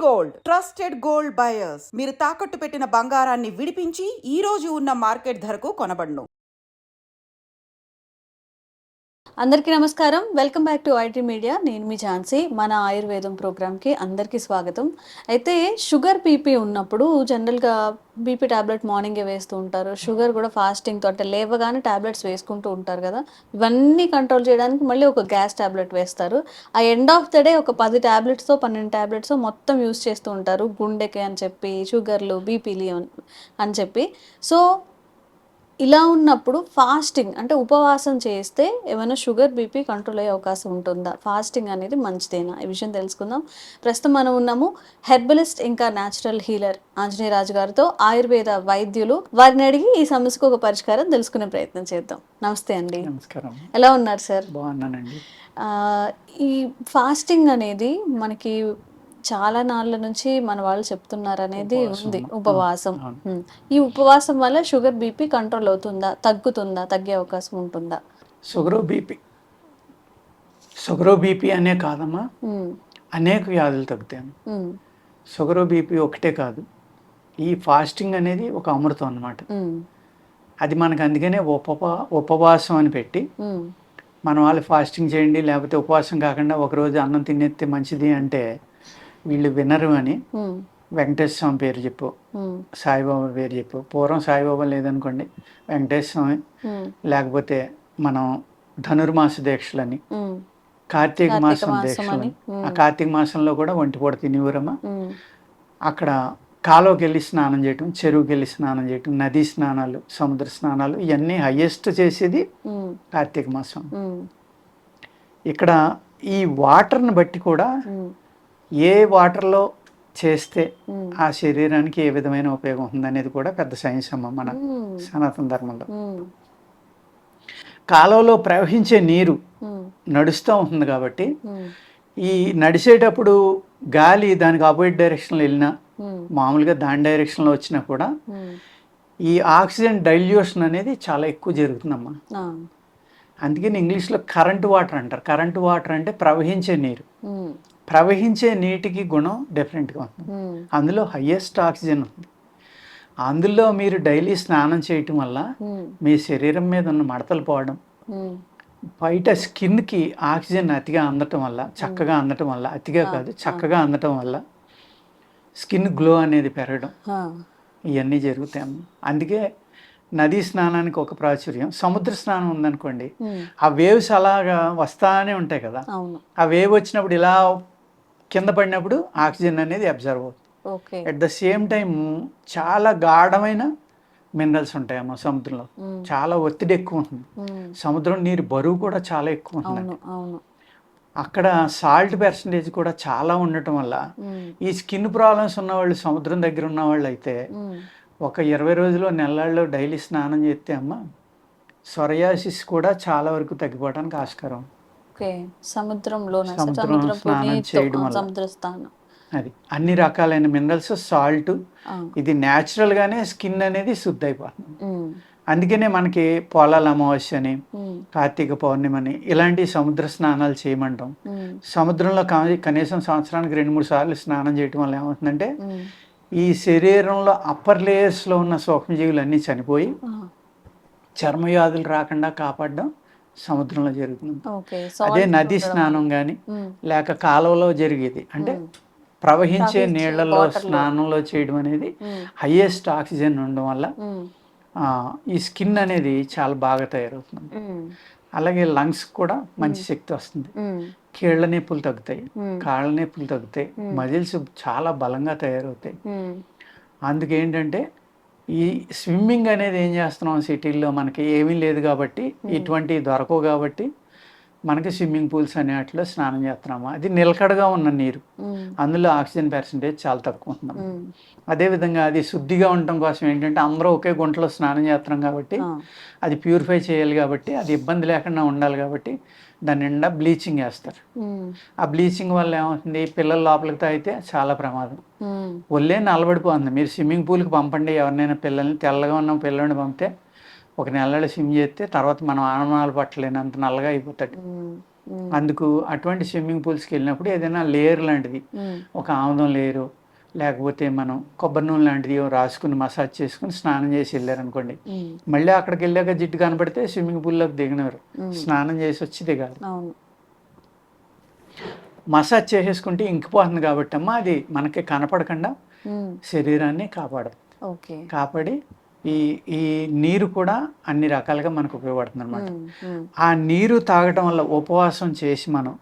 Gold trusted gold buyers మీరు తాకట్టు పెట్టిన బంగారాన్ని విడిపించి ఈ రోజు ఉన్న మార్కెట్ ధరకు కొనబడును. అందరికీ నమస్కారం. Welcome back to IT media. నేను మీ ఝాన్సీ. మన ఆయుర్వేదం ప్రోగ్రామ్కి అందరికీ స్వాగతం. అయితే షుగర్ బీపీ ఉన్నప్పుడు జనరల్గా బీపీ టాబ్లెట్ మార్నింగే వేస్తూ ఉంటారు. షుగర్ కూడా ఫాస్టింగ్తో అంటే లేవగానే టాబ్లెట్స్ వేసుకుంటూ ఉంటారు కదా. ఇవన్నీ కంట్రోల్ చేయడానికి మళ్ళీ ఒక గ్యాస్ టాబ్లెట్ వేస్తారు. ఆ ఎండ్ ఆఫ్ ద డే ఒక 10 టాబ్లెట్స్తో 12 టాబ్లెట్స్ మొత్తం యూస్ చేస్తూ ఉంటారు, గుండెకి అని చెప్పి, షుగర్లు, బీపీలు అని చెప్పి. సో ఇలా ఉన్నప్పుడు ఫాస్టింగ్ అంటే ఉపవాసం చేస్తే ఏమైనా షుగర్ బీపీ కంట్రోల్ అయ్యే అవకాశం ఉంటుందా? ఫాస్టింగ్ అనేది మంచిదేనా? ఈ విషయం తెలుసుకుందాం. ప్రస్తుతం మనం ఉన్నాము హెర్బలిస్ట్ ఇంకా న్యాచురల్ హీలర్ ఆంజనేయరాజు గారితో, ఆయుర్వేద వైద్యులు. వారిని అడిగి ఈ సమస్యకు ఒక పరిష్కారం తెలుసుకునే ప్రయత్నం చేద్దాం. నమస్తే అండి. నమస్కారం. ఎలా ఉన్నారు సార్? బాగున్నానండి. ఈ ఫాస్టింగ్ అనేది మనకి చాలా నాళ్ళ నుంచి మన వాళ్ళు చెప్తున్నారు అనేది ఉంది, ఉపవాసం. ఈ ఉపవాసం వల్ల షుగర్ బీపీ కంట్రోల్ అవుతుందా, తగ్గుతుందా, తగ్గే అవకాశం ఉంటుందా? షుగర్ బీపీ అనే కాదమ్మా, అనేక వ్యాధులు తగ్గుతాయి. షుగర్ బీపీ ఒకటే కాదు, ఈ ఫాస్టింగ్ అనేది ఒక అమృతం అన్నమాట. అది మనకు అందుకనే ఉపవాసం అని పెట్టి మన వాళ్ళు ఫాస్టింగ్ చేయండి, లేకపోతే ఉపవాసం కాకుండా ఒకరోజు అన్నం తినేస్తే మంచిది అంటే వీళ్ళు వినరు అని వెంకటేశ్వర స్వామి పేరు చెప్పు, సాయిబాబా పేరు చెప్పు. పూర్వం సాయిబాబా లేదనుకోండి, వెంకటేశ్వర స్వామి, లేకపోతే మనం ధనుర్మాస దీక్షలని, కార్తీక మాసం దీక్షలని. ఆ కార్తీక మాసంలో కూడా ఒంటిపూట తినేవారమ్మా. అక్కడ కాలువకి వెళ్ళి స్నానం చేయటం, చెరువుకి వెళ్ళి స్నానం చేయటం, నదీ స్నానాలు, సముద్ర స్నానాలు, ఇవన్నీ హయ్యెస్ట్ చేసేది కార్తీక మాసం. ఇక్కడ ఈ వాటర్ని బట్టి కూడా ఏ వాటర్లో చేస్తే ఆ శరీరానికి ఏ విధమైన ఉపయోగం ఉందనేది కూడా పెద్ద సైన్స్ అమ్మ మన సనాతన ధర్మంలో. కాలువలో ప్రవహించే నీరు నడుస్తూ ఉంటుంది కాబట్టి ఈ నడిచేటప్పుడు గాలి దానికి ఆపోజిట్ డైరెక్షన్లో వెళ్ళినా, మామూలుగా దాని డైరెక్షన్లో వచ్చినా కూడా ఈ ఆక్సిజన్ డైల్యూషన్ అనేది చాలా ఎక్కువ జరుగుతుందమ్మా. అందుకని ఇంగ్లీష్లో కరెంటు వాటర్ అంటారు. కరెంటు వాటర్ అంటే ప్రవహించే నీరు. ప్రవహించే నీటికి గుణం డిఫరెంట్గా ఉంటుంది. అందులో హయ్యెస్ట్ ఆక్సిజన్ ఉంది. అందులో మీరు డైలీ స్నానం చేయటం వల్ల మీ శరీరం మీద ఉన్న మడతలు పోవడం, బయట స్కిన్కి ఆక్సిజన్ అతిగా అందటం వల్ల, చక్కగా అందటం వల్ల, అతిగా కాదు చక్కగా అందటం వల్ల స్కిన్ గ్లో అనేది పెరగడం, ఇవన్నీ జరుగుతాయి. అందుకే నదీ స్నానానికి ఒక ప్రాచుర్యం. సముద్ర స్నానం ఉందనుకోండి, ఆ వేవ్స్ అలాగా వస్తానే ఉంటాయి కదా. ఆ వేవ్ వచ్చినప్పుడు ఇలా కింద పడినప్పుడు ఆక్సిజన్ అనేది అబ్జర్వ్ అవుతుంది. అట్ ద సేమ్ టైం చాలా గాఢమైన మినరల్స్ ఉంటాయమ్మా సముద్రంలో. చాలా ఒత్తిడి ఎక్కువ ఉంటుంది. సముద్రం నీరు బరువు కూడా చాలా ఎక్కువ ఉంటుంది. అక్కడ సాల్ట్ పర్సంటేజ్ కూడా చాలా ఉండటం వల్ల ఈ స్కిన్ ప్రాబ్లమ్స్ ఉన్నవాళ్ళు, సముద్రం దగ్గర ఉన్న వాళ్ళు అయితే ఒక 20 రోజులు నెలల్లో డైలీ స్నానం చేస్తే అమ్మ సొరయాసిస్ కూడా చాలా వరకు తగ్గిపోవడానికి ఆస్కారం. సముద్రం స్నానం చేయడం వల్ల అది అన్ని రకాలైన మినరల్స్, సాల్ట్, ఇది న్యాచురల్ గానే స్కిన్ అనేది శుద్ధి అయిపోతుంది. అందుకనే మనకి పొలాల అమావాస్య అని, కార్తీక పౌర్ణిమని ఇలాంటి సముద్ర స్నానాలు చేయమంటాం. సముద్రంలో కనీసం సంవత్సరానికి 2-3 సార్లు స్నానం చేయడం వల్ల ఏమవుతుందంటే ఈ శరీరంలో అప్పర్ లేయర్స్లో ఉన్న సూక్ష్మజీవులు అన్నీ చనిపోయి చర్మవ్యాధులు రాకుండా కాపాడడం సముద్రంలో జరుగుతుంది. అదే నది స్నానం కానీ లేక కాలువలో జరిగేది అంటే ప్రవహించే నీళ్లలో స్నానంలో చేయడం అనేది హైయెస్ట్ ఆక్సిజన్ ఉండడం వల్ల ఈ స్కిన్ అనేది చాలా బాగా తయారవుతుంది. అలాగే లంగ్స్ కూడా మంచి శక్తి వస్తుంది. కీళ్ళ నొప్పులు తగ్గుతాయి, కాళ్ళ నొప్పులు తగ్గుతాయి, మజిల్స్ చాలా బలంగా తయారవుతాయి. అందుకేంటంటే ఈ స్విమ్మింగ్ అనేది ఏం చేస్తున్నాం, సిటీల్లో మనకి ఏమీ లేదు కాబట్టి, ఇటువంటివి దొరకవు కాబట్టి మనకి స్విమ్మింగ్ పూల్స్ అనే వాటిలో స్నానం చేస్తున్నాము. అది నిలకడగా ఉన్న నీరు, అందులో ఆక్సిజన్ పర్సంటేజ్ చాలా తక్కువ ఉంటున్నాం. అదేవిధంగా అది శుద్ధిగా ఉండటం కోసం ఏంటంటే అందరూ ఒకే గుంటలో స్నానం చేస్తున్నాం కాబట్టి అది ప్యూరిఫై చేయాలి కాబట్టి, అది ఇబ్బంది లేకుండా ఉండాలి కాబట్టి దాని నిండా బ్లీచింగ్ వేస్తారు. ఆ బ్లీచింగ్ వల్ల ఏమవుతుంది, పిల్లలు లోపలికి తాగితే చాలా ప్రమాదం. ఒళ్ళే నల్లబడిపోతుంది. మీరు స్విమ్మింగ్ పూల్కి పంపండి ఎవరినైనా పిల్లల్ని, తెల్లగా ఉన్న పిల్లల్ని పంపితే 1 నెలలో స్విమ్ చేస్తే తర్వాత మనం ఆనమానాలు పట్టలేనంత నల్లగా అయిపోతాడు. అందుకు అటువంటి స్విమ్మింగ్ పూల్స్కి వెళ్ళినప్పుడు ఏదైనా లేయర్ లాంటిది, ఒక ఆముదం లేయరు, లేకపోతే మనం కొబ్బరి నూనె లాంటిది రాసుకుని మసాజ్ చేసుకుని స్నానం చేసి వెళ్ళారనుకోండి, మళ్ళీ అక్కడికి వెళ్ళాక జిడ్డు కనపడితే స్విమ్మింగ్ పూల్లోకి దిగినారు, స్నానం చేసి వచ్చి దిగాలి. మసాజ్ చేసేసుకుంటే ఇంకిపోతుంది కాబట్టి అమ్మ అది మనకి కనపడకుండా శరీరాన్ని కాపాడదు. కాపాడి ఈ నీరు కూడా అన్ని రకాలుగా మనకు ఉపయోగపడుతుంది అనమాట. ఆ నీరు తాగటం వల్ల ఉపవాసం చేసి మనం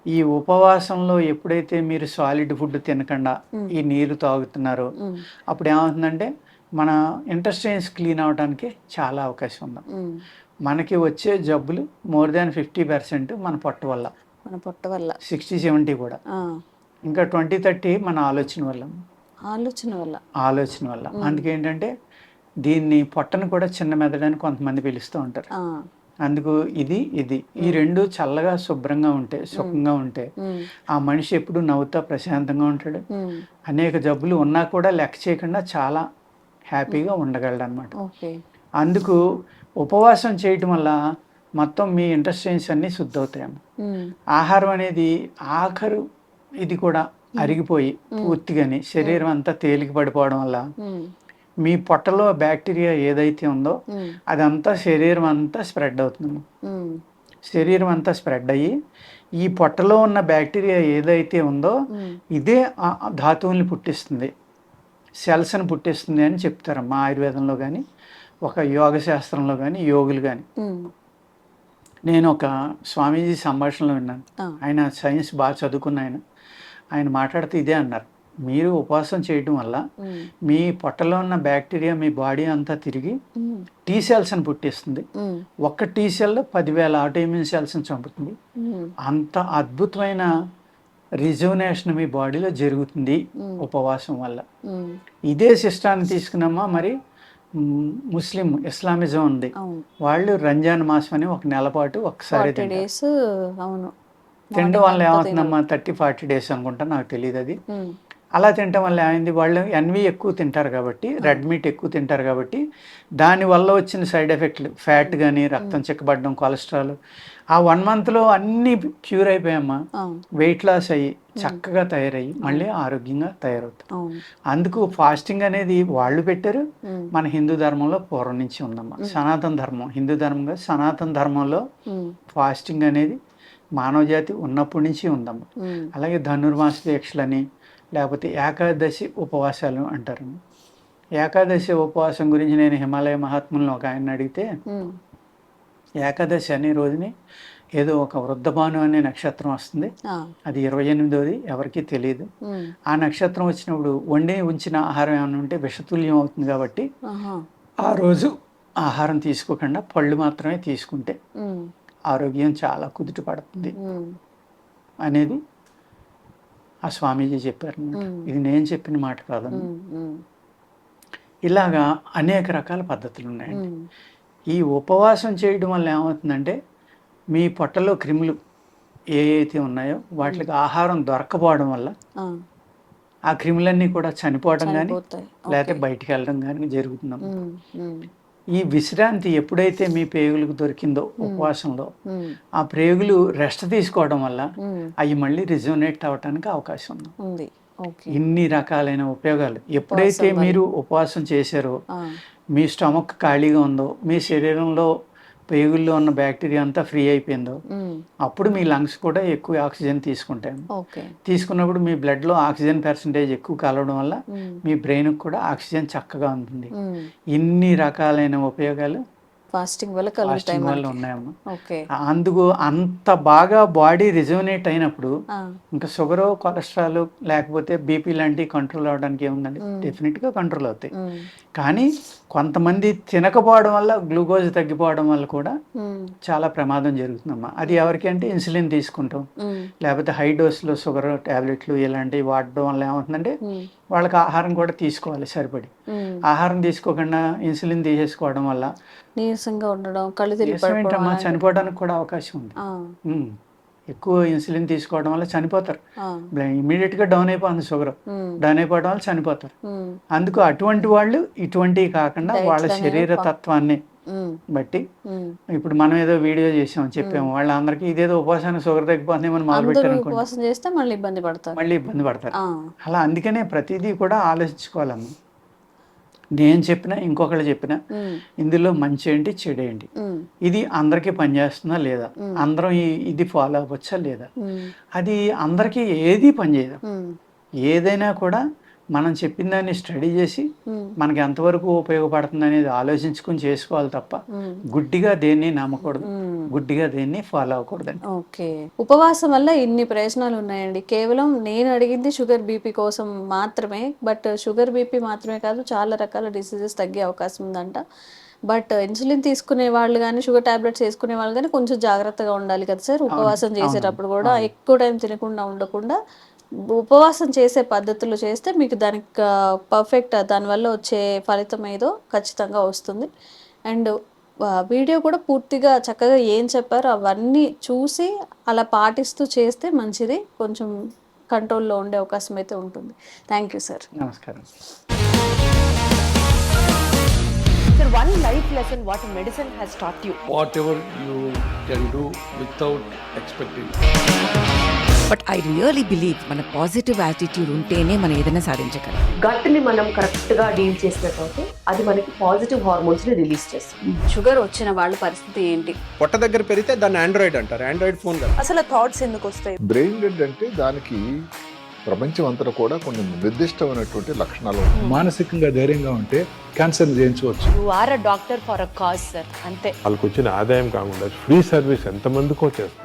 ఈ ఉపవాసంలో ఎప్పుడైతే మీరు సాలిడ్ ఫుడ్ తినకుండా ఈ నీరు తాగుతున్నారో అప్పుడు ఏమవుతుందంటే మన ఇంటెస్టైన్స్ క్లీన్ అవడానికి చాలా అవకాశం ఉంది. మనకి వచ్చే జబ్బులు మోర్ దాన్ 50% మన పొట్ట వల్ల, 60-70 కూడా, ఇంకా 20-30 మన ఆలోచన వల్ల. అందుకేంటంటే దీన్ని పొట్టను కూడా చిన్న మెదడని కొంతమంది పిలుస్తూ ఉంటారు. అందుకు ఇది ఈ రెండు చల్లగా శుభ్రంగా ఉంటే, సుఖంగా ఉంటే ఆ మనిషి ఎప్పుడు నవ్వుతా ప్రశాంతంగా ఉంటాడు. అనేక జబ్బులు ఉన్నా కూడా లెక్క చేయకుండా చాలా హ్యాపీగా ఉండగలడు అనమాట. అందుకు ఉపవాసం చేయటం వల్ల మొత్తం మీ ఇంటెస్టైన్స్ అన్నీ శుద్ధి అవుతాయమ్మ. ఆహారం అనేది ఆఖరు ఇది కూడా అరిగిపోయి పూర్తిగాని శరీరం అంతా తేలిక పడిపోవడం వల్ల మీ పొట్టలో బ్యాక్టీరియా ఏదైతే ఉందో అదంతా శరీరం అంతా స్ప్రెడ్ అవుతుంది. శరీరం అంతా స్ప్రెడ్ అయ్యి ఈ పొట్టలో ఉన్న బ్యాక్టీరియా ఏదైతే ఉందో ఇదే ధాతువుల్ని పుట్టిస్తుంది, సెల్స్ని పుట్టిస్తుంది అని చెప్తారమ్మా ఆయుర్వేదంలో కానీ, ఒక యోగ శాస్త్రంలో కానీ, యోగులు కానీ. నేను ఒక స్వామీజీ సంభాషణలో విన్నాను. ఆయన సైన్స్ బాగా చదువుకున్న ఆయన మాట్లాడితే ఇదే అన్నారు, మీరు ఉపవాసం చేయడం వల్ల మీ పొట్టలో ఉన్న బ్యాక్టీరియా మీ బాడీ అంతా తిరిగి టీ సెల్స్ని పుట్టిస్తుంది. ఒక్క టీ సెల్ 10,000 ఆటోఇమ్యూన్ సెల్స్ని చంపుతుంది. అంత అద్భుతమైన రిజువనేషన్ మీ బాడీలో జరుగుతుంది ఉపవాసం వల్ల. ఇదే సిస్టాన్ని తీసుకున్నామా మరి ఇస్లామిజం ఉంది, వాళ్ళు రంజాన్ మాసం అని ఒక నెల పాటు ఒకసారి తినడం వల్ల ఏమవుతుందమ్మా 30-40 డేస్ అనుకుంటా, నాకు తెలియదు అది. అలా తినటం వల్ల ఏమైంది, వాళ్ళు ఎన్వి ఎక్కువ తింటారు కాబట్టి, రెడ్ మీట్ ఎక్కువ తింటారు కాబట్టి దానివల్ల వచ్చిన సైడ్ ఎఫెక్ట్లు ఫ్యాట్ కానీ, రక్తం చిక్కబడడం, కొలెస్ట్రాల్, ఆ 1 monthలో అన్నీ క్యూర్ అయిపోయామ్మా. వెయిట్ లాస్ అయ్యి చక్కగా తయారయ్యి మళ్ళీ ఆరోగ్యంగా తయారవుతాం. అందుకు ఫాస్టింగ్ అనేది వాళ్ళు పెట్టారు. మన హిందూ ధర్మంలో పూర్వం నుంచి ఉందమ్మా. సనాతన ధర్మం, హిందూ ధర్మంగా సనాతన ధర్మంలో ఫాస్టింగ్ అనేది మానవ జాతి ఉన్నప్పటి నుంచి ఉందమ్మా. అలాగే ధనుర్మాస దీక్షలని, లేకపోతే ఏకాదశి ఉపవాసాలు అంటారు. ఏకాదశి ఉపవాసం గురించి నేను హిమాలయ మహాత్ములను ఒక ఆయన అడిగితే, ఏకాదశి అనే రోజుని ఏదో ఒక వృద్ధభాను అనే నక్షత్రం వస్తుంది, అది 28వ ఎవరికి తెలియదు. ఆ నక్షత్రం వచ్చినప్పుడు వండి ఉంచిన ఆహారం ఏమైనా ఉంటే విషతుల్యం అవుతుంది కాబట్టి ఆ రోజు ఆహారం తీసుకోకుండా పళ్ళు మాత్రమే తీసుకుంటే ఆరోగ్యం చాలా కుదుట పడుతుంది అనేది ఆ స్వామీజీ చెప్పారు. ఇది నేను చెప్పిన మాట కాదు. ఇలాగా అనేక రకాల పద్ధతులు ఉన్నాయండి. ఈ ఉపవాసం చేయడం వల్ల ఏమవుతుందంటే మీ పొట్టలో క్రిములు ఏవైతే ఉన్నాయో వాటికి ఆహారం దొరకపోవడం వల్ల ఆ క్రిములన్నీ కూడా చనిపోవడం కానీ లేకపోతే బయటికి వెళ్ళడం కానీ జరుగుతున్నాం. ఈ విశ్రాంతి ఎప్పుడైతే మీ ప్రేగులకు దొరికిందో ఉపవాసంలో, ఆ ప్రేగులు రెస్ట్ తీసుకోవడం వల్ల అవి మళ్ళీ రిజోనేట్ అవ్వటానికి అవకాశం ఉంది. ఇన్ని రకాలైన ఉపయోగాలు. ఎప్పుడైతే మీరు ఉపవాసం చేశారో, మీ స్టమక్ ఖాళీగా ఉందో, మీ శరీరంలో ప్రేగుల్లో ఉన్న బ్యాక్టీరియా అంతా ఫ్రీ అయిపోయిందో, అప్పుడు మీ లంగ్స్ కూడా ఎక్కువ ఆక్సిజన్ తీసుకుంటాయి. తీసుకున్నప్పుడు మీ బ్లడ్లో ఆక్సిజన్ పర్సంటేజ్ ఎక్కువ కలవడం వల్ల మీ బ్రెయిన్కి కూడా ఆక్సిజన్ చక్కగా ఉంటుంది. ఇన్ని రకాలైన ఉపయోగాలు ఫాస్టింగ్ వల్ల ఉన్నాయమ్మా. అందుకు అంత బాగా బాడీ రిజోనేట్ అయినప్పుడు ఇంకా షుగర్, కొలెస్ట్రాల్ లేకపోతే బీపీ లాంటివి కంట్రోల్ అవడానికి ఏముందండి, డెఫినెట్గా కంట్రోల్ అవుతాయి. కానీ కొంతమంది తినకపోవడం వల్ల, గ్లూకోజ్ తగ్గిపోవడం వల్ల కూడా చాలా ప్రమాదం జరుగుతుందమ్మా. అది ఎవరికి అంటే ఇన్సులిన్ తీసుకుంటాం, లేకపోతే హై డోస్లో షుగర్ టాబ్లెట్లు ఇలాంటివి వాడడం వల్ల ఏమవుతుందంటే వాళ్ళకి ఆహారం కూడా తీసుకోవాలి సరిపడి. ఆహారం తీసుకోకుండా ఇన్సులిన్ తీసేసుకోవడం వల్ల నీరసంగా ఉండడం, కళ్ళు తిరిగి చనిపోవడానికి కూడా అవకాశం ఉంది. ఎక్కువ ఇన్సులిన్ తీసుకోవడం వల్ల చనిపోతారు. ఇమీడియట్గా డౌన్ అయిపోతుంది షుగర్, డౌన్ అయిపోవడం వల్ల చనిపోతారు. అందుకు అటువంటి వాళ్ళు ఇటువంటివి కాకుండా వాళ్ళ శరీర తత్వాన్ని బట్టి ఇప్పుడు మనం ఏదో వీడియో చేసాం చెప్పాము వాళ్ళందరికీ ఇదేదో ఉపవాసానికి షుగర్ తగ్గిపోతుంది మనం మొదలు అందరూ పెట్టారు ఉపవాసం చేస్తే మళ్ళీ ఇబ్బంది పడతారు. మళ్ళీ ఇబ్బంది పడతారు. అలా అందుకనే ప్రతిదీ కూడా ఆలోచించుకోవాలమ్మా. నేను చెప్పినా ఇంకొకళ్ళు చెప్పినా ఇందులో మంచి ఏంటి చెడు ఏంటి, ఇది అందరికీ పనిచేస్తుందా లేదా, అందరం ఇది ఫాలో అవ్వచ్చా లేదా, అది అందరికీ ఏది పనిచేయదు. ఏదైనా కూడా మనం చెప్పిన దాన్ని స్టడీ చేసి మనకి ఎంతవరకు ఉపయోగపడుతుంది అనేది ఆలోచించుకుని చేసుకోవాలి తప్ప గుడ్డిగా దేన్ని నమ్మకూడదు, గుడ్డిగా దేన్ని ఫాలో అవ్వకూడదండి. ఓకే, ఉపవాసం వల్ల ఇన్ని ప్రయోజనాలు ఉన్నాయండి. కేవలం నేను అడిగింది షుగర్ బీపీ కోసం మాత్రమే, బట్ షుగర్ బీపీ మాత్రమే కాదు చాలా రకాల డిసీజెస్ తగ్గే అవకాశం ఉందంట. బట్ ఇన్సులిన్ తీసుకునే వాళ్ళు కానీ షుగర్ టాబ్లెట్స్ వేసుకునే వాళ్ళు కానీ కొంచెం జాగ్రత్తగా ఉండాలి కదా సార్. ఉపవాసం చేసేటప్పుడు కూడా ఎక్కువ టైం తినకుండా ఉండకుండా ఉపవాసం చేసే పద్ధతులు చేస్తే మీకు దానికి పర్ఫెక్ట్ దానివల్ల వచ్చే ఫలితం ఏదో ఖచ్చితంగా వస్తుంది. అండ్ వీడియో కూడా పూర్తిగా చక్కగా ఏం చెప్పారో అవన్నీ చూసి అలా పాటిస్తూ చేస్తే మంచిది, కొంచెం కంట్రోల్లో ఉండే అవకాశం అయితే ఉంటుంది. Thank you sir. నమస్కారం. Sir, one life lesson what medicine has taught you. Whatever you can do without expecting. But I really believe మన పాజిటివ్ యాటిట్యూడ్ ఉంటేనే మనం ఏదైనా సాధించగలం. గట్ని మనం కరెక్ట్ గా డీల్ చేసినట్లయితే అది మనకి పాజిటివ్ హార్మోన్స్ ని రిలీజ్ చేస్తుంది. షుగర్ వచ్చిన వాళ్ళ పరిస్థితి ఏంటి? పొట్ట దగ్గర పెరిగితే దాన్ని ఆండ్రాయిడ్ అంటారు, ఆండ్రాయిడ్ ఫోన్ కదా. అసలు థాట్స్ ఎందుకు వస్తాయి? బ్రెయిన్ డెడ్ అంటే దానికి ప్రపంచం అంతా కూడా కొన్ని నిర్దిష్టమైనటువంటి లక్షణాలు ఉంటాయి. మానసికంగా ధైర్యంగా ఉంటే క్యాన్సర్ జయించవచ్చు. You are a doctor for a cause sir, అంతే. వాళ్ళకి వచ్చిన ఆదాయం కాకుండా ఫ్రీ సర్వీస్ ఎంతమందికో చేస్తుంది.